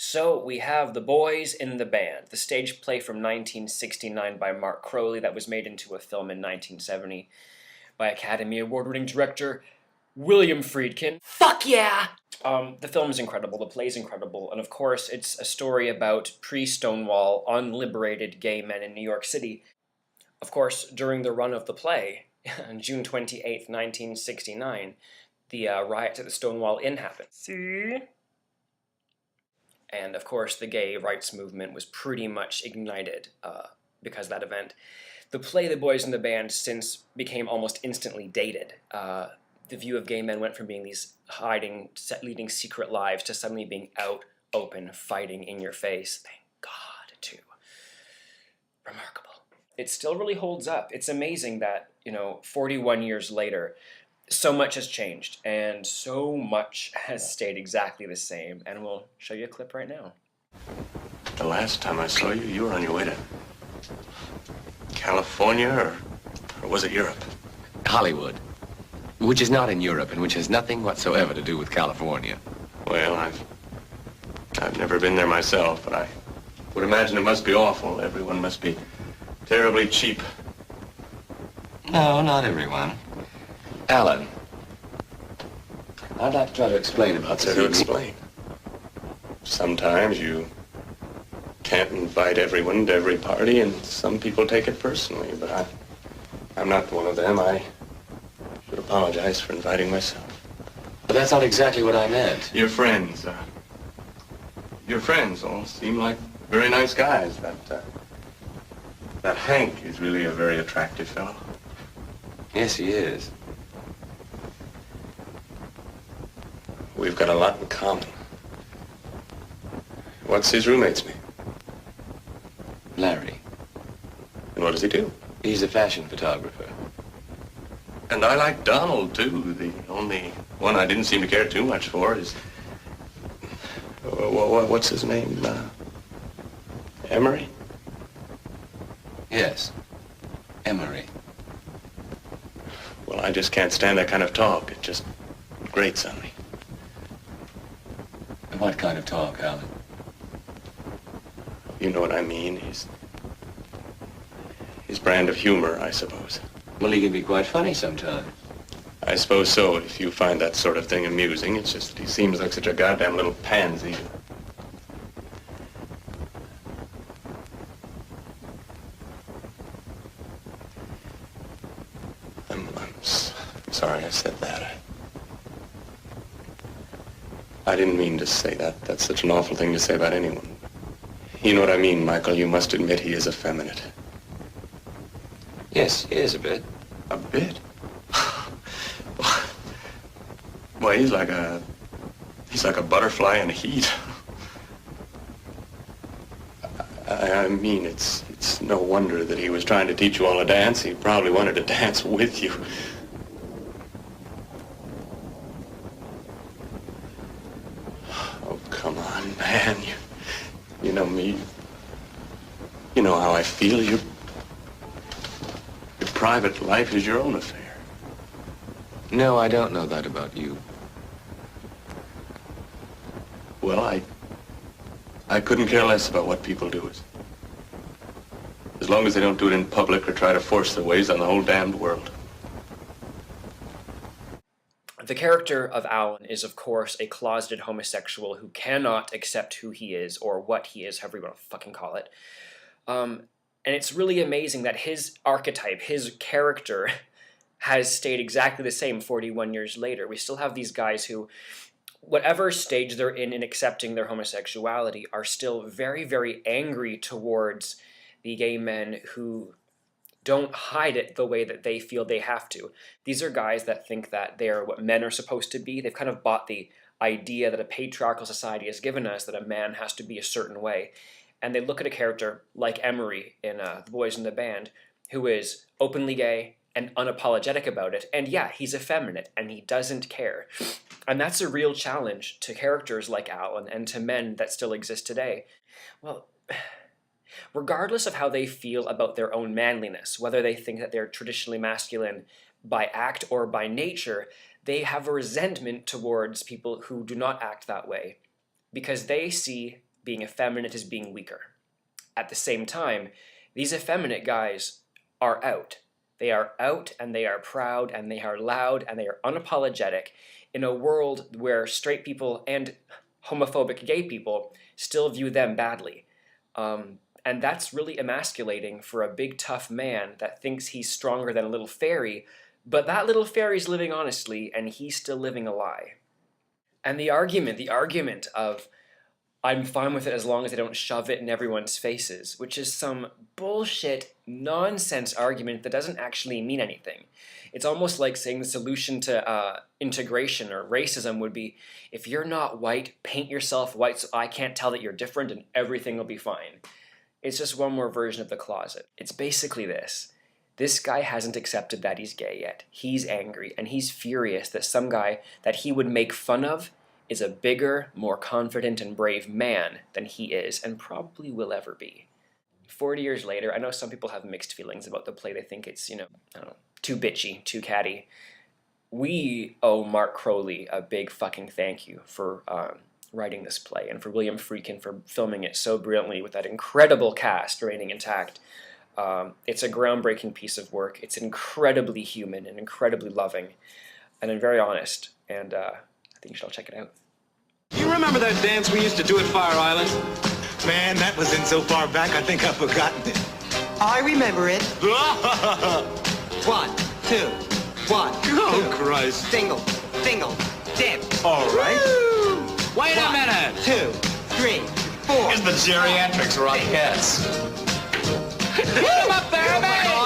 So we have The Boys in the Band, the stage play from 1969 by Mark Crowley that was made into a film in 1970 by Academy Award-winning director William Friedkin. Fuck yeah! The film is incredible, the play is incredible, and of course it's a story about pre-Stonewall, unliberated gay men in New York City. Of course, during the run of the play, on June 28th, 1969, the riots at the Stonewall Inn happened. See? And of course, the gay rights movement was pretty much ignited because of that event. The play The Boys in the Band since became almost instantly dated. The view of gay men went from being these hiding, leading secret lives to suddenly being out, open, fighting in your face. Thank God, too. Remarkable. It still really holds up. It's amazing that, 41 years later, so much has changed, and so much has stayed exactly the same, and we'll show you a clip right now. The last time I saw you, you were on your way to California, or was it Europe? Hollywood, which is not in Europe and which has nothing whatsoever to do with California. Well, I've never been there myself, but I would imagine it must be awful. Everyone must be terribly cheap. No, not everyone. Alan, I'd like to try to explain about What's there to explain? Sometimes you can't invite everyone to every party, and some people take it personally, but I'm not one of them. I should apologize for inviting myself. But that's not exactly what I meant. Your friends all seem like very nice guys. That Hank is really a very attractive fellow. Yes, he is. We've got a lot in common. What's his roommate's name? Larry. And what does he do? He's a fashion photographer. And I like Donald, too. The only one I didn't seem to care too much for is... what's his name? Emery? Yes, Emery. Well, I just can't stand that kind of talk. It just grates on me. What kind of talk, Alan? You know what I mean. His brand of humor, I suppose. Well, he can be quite funny sometimes. I suppose so, if you find that sort of thing amusing. It's just he seems like such a goddamn little pansy. I'm sorry I said that. I didn't mean to say that. That's such an awful thing to say about anyone. You know what I mean, Michael. You must admit he is effeminate. Yes, he is a bit. A bit? Well, he's like a butterfly in heat. I mean, it's no wonder that he was trying to teach you all to dance. He probably wanted to dance with you. Oh, come on, man. You know me. You know how I feel. Your private life is your own affair. No, I don't know that about you. Well, I couldn't care less about what people do. As long as they don't do it in public or try to force their ways on the whole damned world. The character of Alan is, of course, a closeted homosexual who cannot accept who he is, or what he is, however you want to fucking call it. And it's really amazing that his archetype, his character, has stayed exactly the same 41 years later. We still have these guys who, whatever stage they're in accepting their homosexuality, are still very, very angry towards the gay men who don't hide it the way that they feel they have to. These are guys that think that they are what men are supposed to be. They've kind of bought the idea that a patriarchal society has given us, that a man has to be a certain way. And they look at a character like Emery in The Boys in the Band, who is openly gay and unapologetic about it. And yeah, he's effeminate, and he doesn't care. And that's a real challenge to characters like Alan and to men that still exist today. Well, regardless of how they feel about their own manliness, whether they think that they're traditionally masculine by act or by nature, they have a resentment towards people who do not act that way, because they see being effeminate is being weaker. At the same time, these effeminate guys are out. They are out, and they are proud, and they are loud, and they are unapologetic in a world where straight people and homophobic gay people still view them badly. And that's really emasculating for a big tough man that thinks he's stronger than a little fairy, but that little fairy's living honestly, and he's still living a lie. And the argument of, I'm fine with it as long as I don't shove it in everyone's faces, which is some bullshit nonsense argument that doesn't actually mean anything. It's almost like saying the solution to integration or racism would be, if you're not white, paint yourself white so I can't tell that you're different and everything will be fine. It's just one more version of the closet. It's basically this. This guy hasn't accepted that he's gay yet. He's angry, and he's furious that some guy that he would make fun of is a bigger, more confident and brave man than he is, and probably will ever be. 40 years later, I know some people have mixed feelings about the play. They think it's, I don't know, too bitchy, too catty. We owe Mark Crowley a big fucking thank you for writing this play, and for William Friedkin for filming it so brilliantly with that incredible cast remaining intact. It's a groundbreaking piece of work. It's incredibly human and incredibly loving, and very honest, and I think you should all check it out. You remember that dance we used to do at Fire Island? Man, that was in so far back, I think I've forgotten it. I remember it. 1, 2, 1, Oh, 2. Christ. Single, single, dip. All right. Woo! Wait a 1, minute. 2, 3, 4. Here's the geriatrics rockettes. Get him up there, man!